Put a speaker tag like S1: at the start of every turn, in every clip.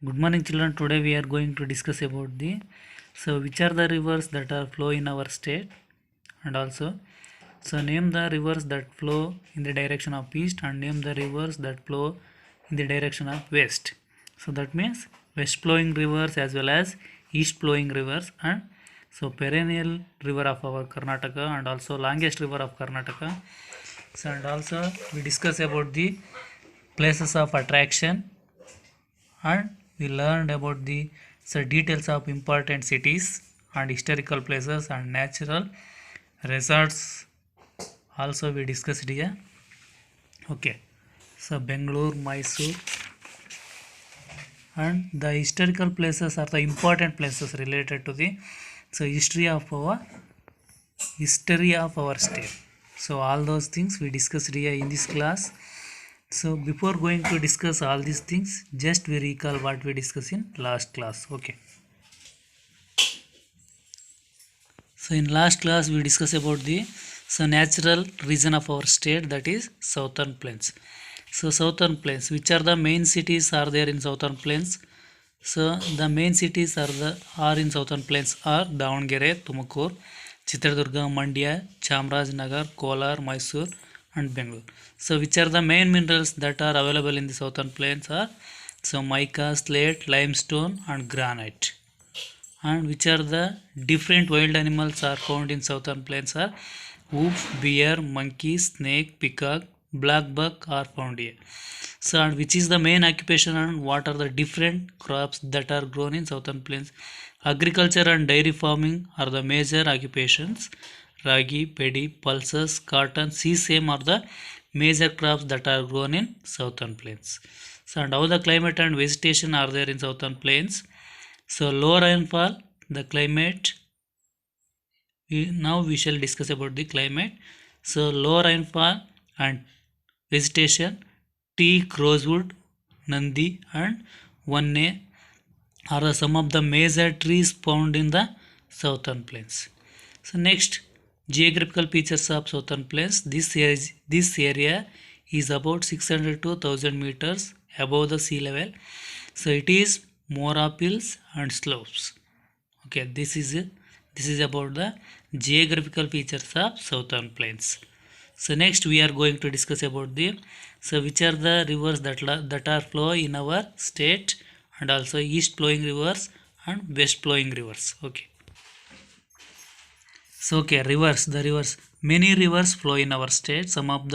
S1: Good morning, children. Today we are going to discuss about the which are the rivers that are flow in our state, and also name the rivers that flow in the direction of east and name the rivers that flow in the direction of west. So that means west flowing rivers as well as east flowing rivers, and perennial river of our Karnataka and also longest river of Karnataka. So and also we discuss about the places of attraction, and we learned about the details of important cities and historical places and natural resorts also we discussed here. Okay, so Bangalore, Mysore, and the historical places are the important places related to the history of our state. So all those things we discussed here in this class. So before going to discuss all these things, just we recall what we discussed in last class. Okay. So in last class we discussed about the natural region of our state, that is southern plains. So southern plains, which are the main cities are there in southern plains? So the main cities are in southern plains are Davangere, Tumakuru, Chitradurga, Mandya, Chamarajanagar, Kolar, Mysore, and Bangalore. So which are the main minerals that are available in the southern plains are mica, slate, limestone, and granite. And which are the different wild animals are found in southern plains are wolf, bear, monkey, snake, peacock, black buck are found here. So and which is the main occupation and what are the different crops that are grown in southern plains? Agriculture and dairy farming are the major occupations. Ragi, paddy, pulses, cotton, sesame are the major crops that are grown in southern plains. So and how the climate and vegetation are there in southern plains? So low rainfall, the climate. Now we shall discuss about the climate. So low rainfall and vegetation, teak, rosewood, nandi, and vanne are some of the major trees found in the southern plains. So next, geographical features of southern plains. This area is about 600 to 1000 meters above the sea level. So it is more of hills and slopes. Okay, this is about the geographical features of southern plains. So next we are going to discuss about the which are the rivers that are flow in our state, and also east flowing rivers and west flowing rivers. Okay. So okay, the rivers. Many rivers flow in our state. Some of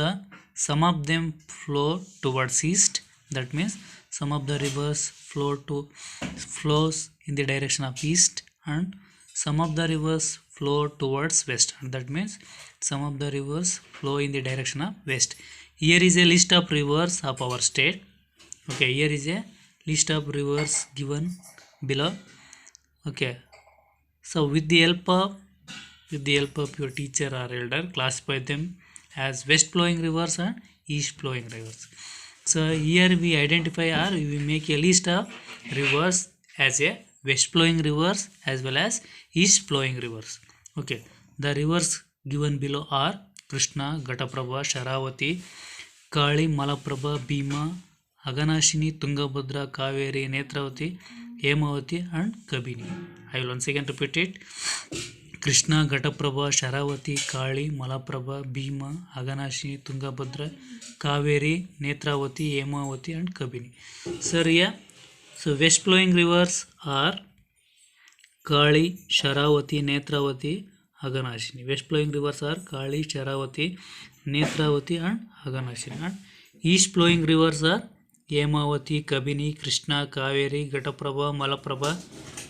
S1: them flow towards east. That means some of the rivers flows in the direction of east, and some of the rivers flow towards west, and that means some of the rivers flow in the direction of west. Here is a list of rivers of our state. Okay, here is a list of rivers given below. Okay, so with the help of your teacher or elder, classify them as west flowing rivers and east flowing rivers. So here we identify or we make a list of rivers as a west flowing rivers as well as east flowing rivers. Okay, the rivers given below are Krishna, Ghataprabha, Sharavati, Kali, Malaprabha, Bhima, Aganashini, Tungabhadra, Kaveri, Netravati, Hemavati, and Kabini. I will once again repeat it. Krishna, Ghataprabha, Sharavati, Kali, Malaprabha, Bhima, Aganashini, Tungabhadra, Kaveri, Netravati, Hemavati, and Kabini. Sir, yeah. So west flowing rivers are Kali, Sharavati, Netravati, Aganashini. West flowing rivers are Kali, Sharavati, Netravati, and Aganashini. And east flowing rivers are Hemavati, Kabini, Krishna, Kaveri, Ghataprabha, Malaprabha,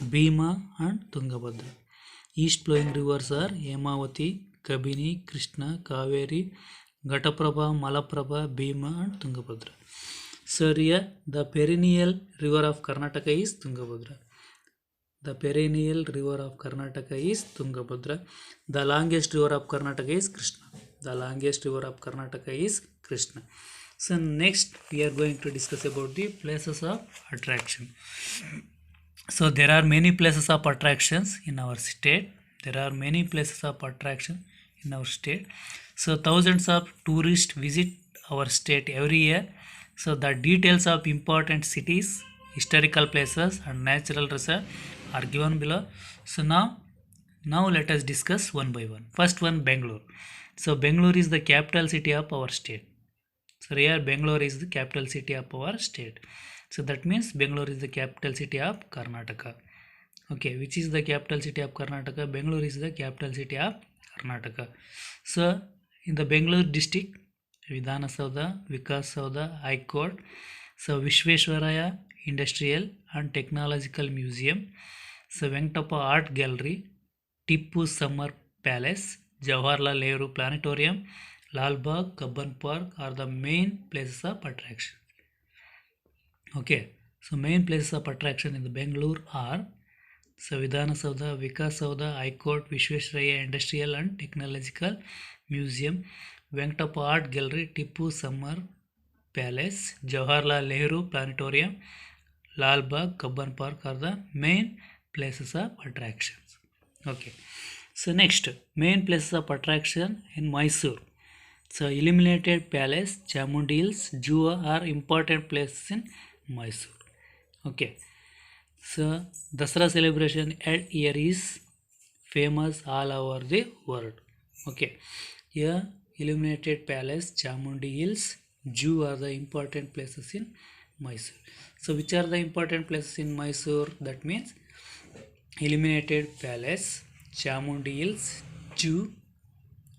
S1: Bhima, and Tungabhadra. East flowing rivers are Hemavati, Kabini, Krishna, Kaveri, Ghataprabha, Malaprabha, Bhima, and Tungabhadra. So here the perennial river of Karnataka is Tungabhadra. The perennial river of Karnataka is Tungabhadra. The longest river of Karnataka is Krishna. The longest river of Karnataka is Krishna. So next we are going to discuss about the places of attraction. So there are many places of attractions in our state. So thousands of tourists visit our state every year. So the details of important cities historical places and natural reserve are given below. So now let us discuss one by one. First one, Bangalore. So Bangalore is the capital city of our state. So here Bangalore is the capital city of our state. So that means Bangalore is the capital city of Karnataka. Okay, which is the capital city of Karnataka? Bangalore is the capital city of Karnataka. So in the Bangalore district, Vidhana Saudha, Vikas Saudha, High Court, so Vishveshwaraya Industrial and Technological Museum, so Venkatappa Art Gallery, Tippu Summer Palace, Jawaharlal Nehru Planetarium, Lal Bagh, Kabban Park are the main places of attraction. Okay, so main places of attraction in the Bangalore are Vidhana Saudha, Vikas Saudha, High Court, Vishveshwaraya Industrial and Technological Museum, Venkatappa Art Gallery, Tippu Summer Palace, Jawaharlal Nehru Planetarium, Lal Bagh, Kabban Park are the main places of attractions. Okay. So next, main places of attraction in Mysore. So Illuminated Palace, Chamundi Hills, Zoo are important places in Mysore. Okay. So Dasara celebration at here is famous all over the world. Okay. Here Illuminated Palace, Chamundi Hills, Zoo are the important places in Mysore. So which are the important places in Mysore? That means Illuminated Palace, Chamundi Hills, Zoo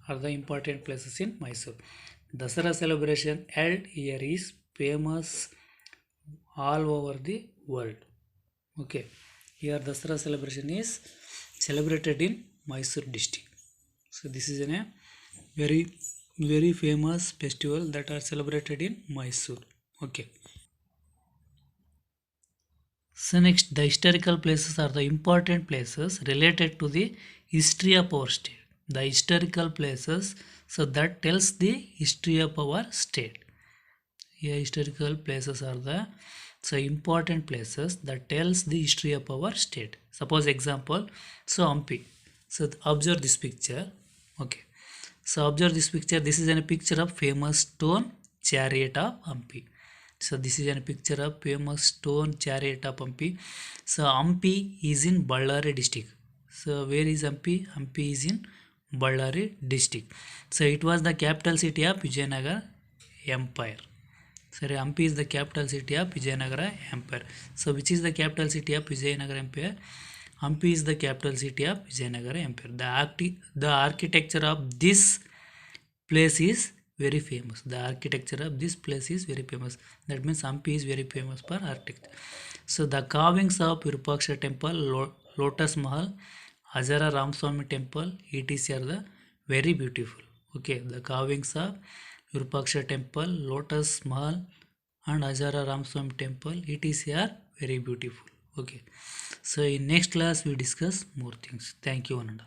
S1: are the important places in Mysore. Dasara celebration held here is famous all over the world. Okay, here Dasara celebration is celebrated in Mysore district. So this is a very famous festival that are celebrated in Mysore. Okay. So next, the historical places are the important places related to the history of our state. The historical places, so that tells the history of our state. Here historical places are the important places that tells the history of our state. Suppose example, so Hampi. So observe this picture. Okay. So observe this picture. This is a picture of famous stone chariot of Hampi. So this is a picture of famous stone chariot of Hampi. So Hampi is in Ballari district. So where is Hampi? Hampi is in Ballari district. So it was the capital city of Vijayanagar Empire. Sorry, Hampi is the capital city of Vijayanagara Empire. So which is the capital city of Vijayanagara Empire? Hampi is the capital city of Vijayanagara Empire. The architecture of this place is very famous. The architecture of this place is very famous. That means Hampi is very famous for architecture. So the carvings of Virupaksha temple, Lotus Mahal, Hazara Ramswamy temple, etc. are the very beautiful. Okay, the carvings of Virupaksha temple, Lotus Mahal and Hazara Ramswamy temple, etc. are very beautiful. Okay, so in next class we discuss more things. Thank you one and all.